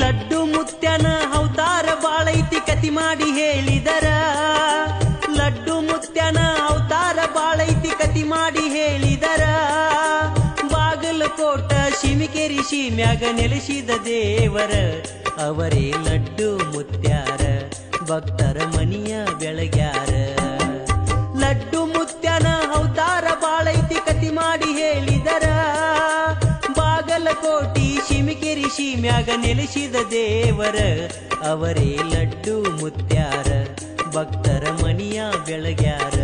ಲಡ್ಡು ಮುತ್ಯನ ಅವತಾರ ಬಾಳೈತಿ ಕತಿ ಮಾಡಿ ಹೇಳಿದರ. ಲಡ್ಡು ಮುತ್ಯನ ಅವತಾರ ಬಾಳೈತಿ ಕತಿ ಮಾಡಿ ಹೇಳಿದರ. ಬಾಗಲಕೋಟ ಶಿಮಿಕೇರಿ ಸೀಮ್ಯಾಗ ನೆಲೆಸಿದ ದೇವರ ಅವರೇ ಲಡ್ಡು ಮುತ್ಯಾರ ಭಕ್ತರ ಮನಿಯ ಬೆಳಗ್ಯಾರ. ಲಡ್ಡು ಮುತ್ಯನ ಅವತಾರ ಬಾಳೈತಿ ಕತಿ ಮಾಡಿ ಹೇಳಿದರ. ಬಾಗಲಕೋಟಿ ಶಿಮಿಕೇರಿ ಸೀಮ್ಯಾಗ ನೆಲೆಸಿದ ದೇವರ ಅವರೇ ಲಡ್ಡು ಮುತ್ಯಾರ ಭಕ್ತರ ಮನಿಯ ಬೆಳಗ್ಯಾರ.